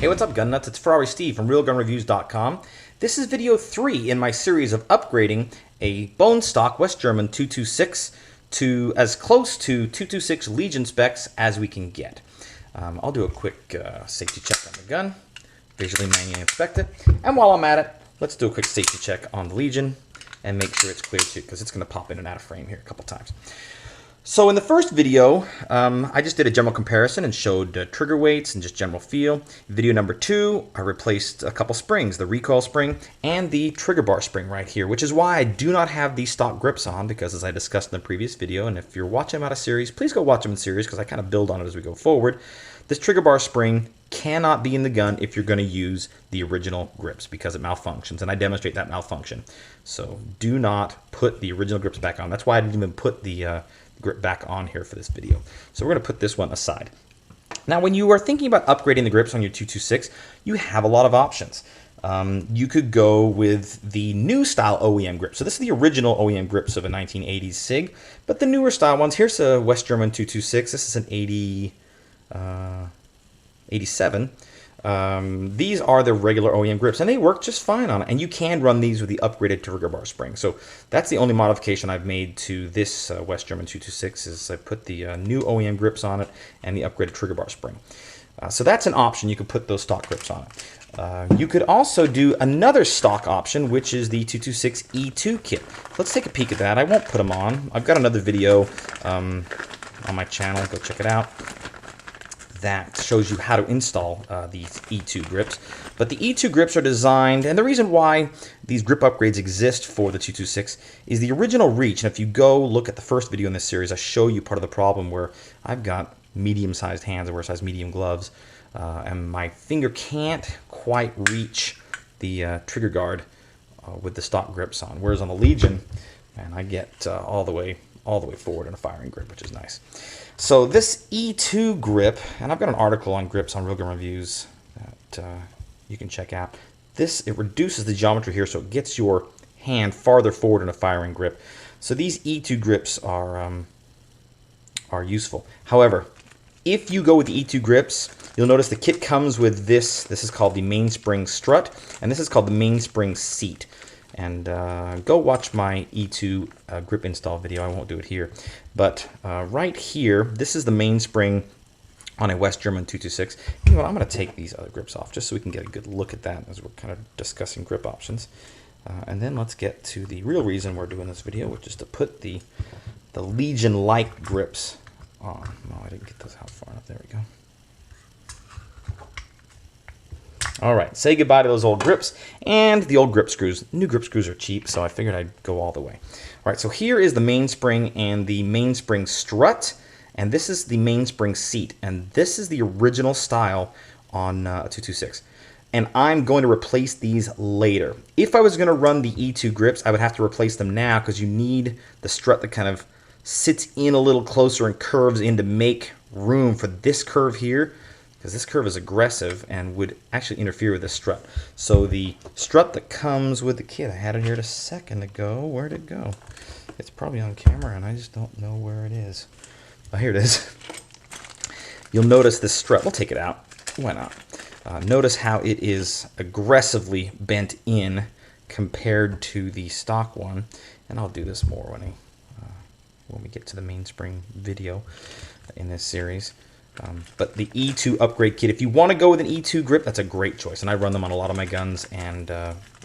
Hey, what's up, gun nuts? It's Ferrari Steve from RealGunReviews.com. This is video 3 in my series of upgrading a bone stock West German 226 to as close to 226 Legion specs as we can get. I'll do a quick safety check on the gun, visually manually inspect it, and while I'm at it, let's do a quick safety check on the Legion and make sure it's clear too, because it's going to pop in and out of frame here a couple times. So in the first video, I just did a general comparison and showed trigger weights and just general feel. Video number 2, I replaced a couple springs, the recoil spring and the trigger bar spring right here, which is why I do not have these stock grips on, because as I discussed in the previous video, and if you're watching them out of series, please go watch them in series because I kind of build on it as we go forward. This trigger bar spring cannot be in the gun if you're going to use the original grips because it malfunctions, and I demonstrate that malfunction. So do not put the original grips back on. That's why I didn't even put the grip back on here for this video. So we're going to put this one aside. Now, when you are thinking about upgrading the grips on your 226, you have a lot of options. You could go with the new style OEM grip. So this is the original OEM grips of a 1980s SIG, but the newer style ones. Here's a West German 226. This is an 87. These are the regular OEM grips, and they work just fine on it. And you can run these with the upgraded trigger bar spring. So that's the only modification I've made to this West German 226 is I put the new OEM grips on it and the upgraded trigger bar spring. So that's an option. You could put those stock grips on it. You could also do another stock option, which is the 226 E2 kit. Let's take a peek at that. I won't put them on. I've got another video on my channel. Go check it out. That shows you how to install these E2 grips. But the E2 grips are designed, and the reason why these grip upgrades exist for the 226 is the original reach. And if you go look at the first video in this series, I show you part of the problem where I've got medium-sized hands, I wear size medium gloves, and my finger can't quite reach the trigger guard with the stock grips on. Whereas on the Legion, man, I get all the way forward in a firing grip, which is nice. So this E2 grip, and I've got an article on grips on Real Gun Reviews that you can check out. It reduces the geometry here, so it gets your hand farther forward in a firing grip. So these E2 grips are useful. However, if you go with the E2 grips, you'll notice the kit comes with this. This is called the mainspring strut, and this is called the mainspring seat. And go watch my E2 grip install video. I won't do it here. But right here, this is the mainspring on a West German 226. You know what, I'm going to take these other grips off just so we can get a good look at that as we're kind of discussing grip options. And then let's get to the real reason we're doing this video, which is to put the Legion-like grips on. No, I didn't get those out far enough. There we go. All right, say goodbye to those old grips and the old grip screws. New grip screws are cheap, so I figured I'd go all the way. All right, so here is the mainspring and the mainspring strut, and this is the mainspring seat, and this is the original style on a 226. And I'm going to replace these later. If I was going to run the E2 grips, I would have to replace them now because you need the strut that kind of sits in a little closer and curves in to make room for this curve here, because this curve is aggressive and would actually interfere with the strut. So the strut that comes with the kit, I had it here a second ago. Where'd it go? It's probably on camera and I just don't know where it is. Oh, here it is. You'll notice this strut. We'll take it out. Why not? Notice how it is aggressively bent in compared to the stock one. And I'll do this more when we get to the mainspring video in this series. But the E2 upgrade kit, if you want to go with an E2 grip, that's a great choice. And I run them on a lot of my guns and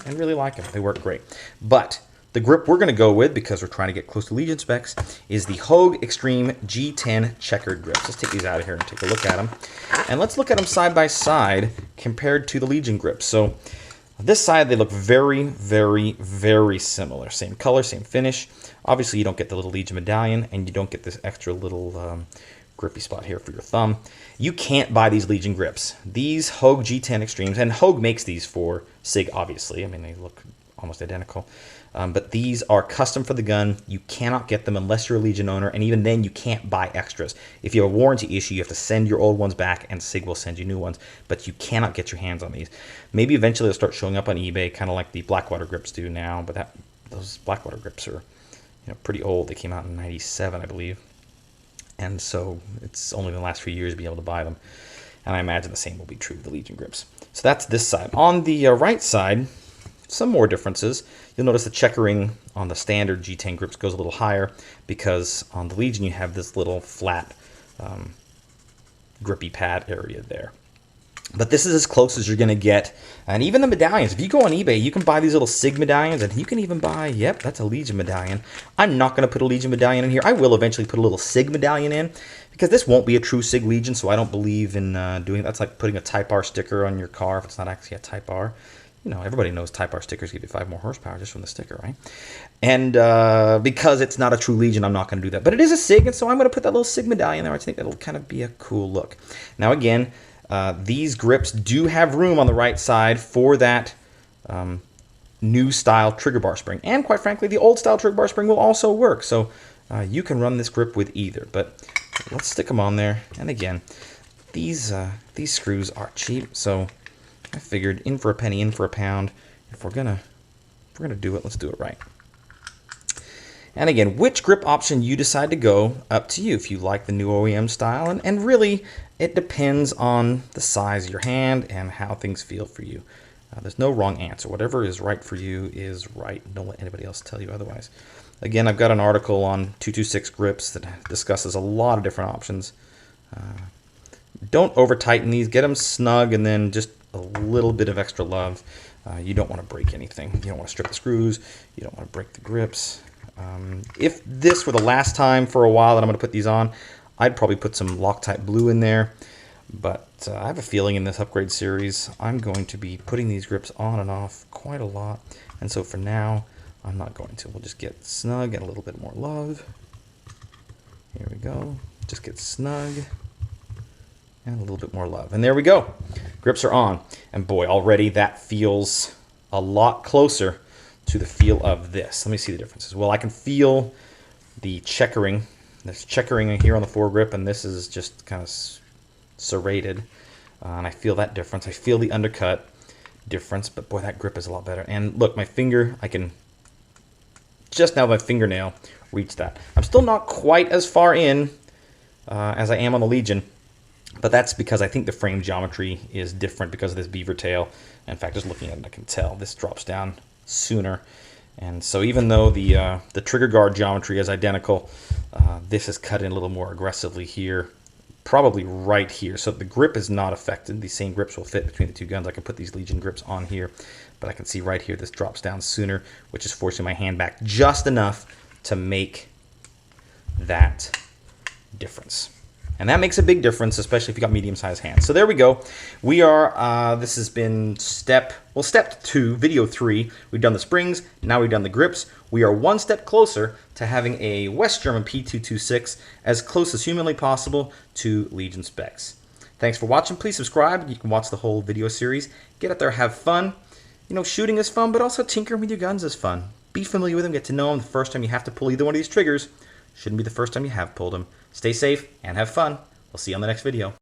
really like them. They work great. But the grip we're going to go with, because we're trying to get close to Legion specs, is the Hogue Extreme G10 Checkered grips. Let's take these out of here and take a look at them. And let's look at them side by side compared to the Legion grips. So on this side, they look very, very, very similar. Same color, same finish. Obviously, you don't get the little Legion medallion, and you don't get this extra little grippy spot here for your thumb. You can't buy these Legion grips. These Hogue G10 Extremes, and Hogue makes these for SIG, obviously. I mean, they look almost identical. But these are custom for the gun. You cannot get them unless you're a Legion owner, and even then you can't buy extras. If you have a warranty issue, you have to send your old ones back, and SIG will send you new ones, but you cannot get your hands on these. Maybe eventually they'll start showing up on eBay, kind of like the Blackwater grips do now, but those Blackwater grips are pretty old. They came out in '97, I believe. And so it's only in the last few years to be able to buy them. And I imagine the same will be true of the Legion grips. So that's this side. On the right side, some more differences. You'll notice the checkering on the standard G10 grips goes a little higher because on the Legion you have this little flat grippy pad area there. But this is as close as you're going to get. And even the medallions, if you go on eBay, you can buy these little SIG medallions, and you can even buy, yep, that's a Legion medallion. I'm not going to put a Legion medallion in here. I will eventually put a little SIG medallion in, because this won't be a true SIG Legion, so I don't believe in doing that's like putting a Type R sticker on your car if it's not actually a Type R. You know, everybody knows Type R stickers give you 5 more horsepower just from the sticker, right? And because it's not a true Legion, I'm not going to do that. But it is a SIG, and so I'm going to put that little SIG medallion there. I think that'll kind of be a cool look. Now, again, these grips do have room on the right side for that new style trigger bar spring. And quite frankly, the old style trigger bar spring will also work. So you can run this grip with either. But let's stick them on there. And again, these screws are cheap, so I figured in for a penny, in for a pound. If we're gonna do it, let's do it right. And again, which grip option you decide to go, up to you. If you like the new OEM style, and really it depends on the size of your hand and how things feel for you. There's no wrong answer. Whatever is right for you is right. Don't let anybody else tell you otherwise. Again, I've got an article on 226 grips that discusses a lot of different options. Don't over tighten these. Get them snug, and then just a little bit of extra love. You don't want to break anything. You don't want to strip the screws. You don't want to break the grips. If this were the last time for a while that I'm going to put these on, I'd probably put some Loctite blue in there. But I have a feeling in this upgrade series, I'm going to be putting these grips on and off quite a lot. And so for now, I'm not going to. We'll just get snug and a little bit more love. Here we go. Just get snug and a little bit more love. And there we go. Grips are on. And boy, already that feels a lot closer to the feel of this. Let me see the differences. Well, I can feel the checkering. There's checkering here on the foregrip, and this is just kind of serrated. And I feel that difference. I feel the undercut difference, but boy, that grip is a lot better. And look, my finger, I can just now my fingernail reach that. I'm still not quite as far in as I am on the Legion, but that's because I think the frame geometry is different because of this beaver tail. In fact, just looking at it, I can tell this drops down sooner. And so even though the trigger guard geometry is identical, this is cut in a little more aggressively here, probably right here. So the grip is not affected. These same grips will fit between the two guns. I can put these Legion grips on here, but I can see right here this drops down sooner, which is forcing my hand back just enough to make that difference. And that makes a big difference, especially if you got medium-sized hands. So there we go. We are, this has been step 2, video 3. We've done the springs, now we've done the grips. We are one step closer to having a West German P226 as close as humanly possible to Legion specs. Thanks for watching. Please subscribe. You can watch the whole video series. Get out there, have fun. You know, shooting is fun, but also tinkering with your guns is fun. Be familiar with them, get to know them. The first time you have to pull either one of these triggers shouldn't be the first time you have pulled them. Stay safe and have fun. We'll see you on the next video.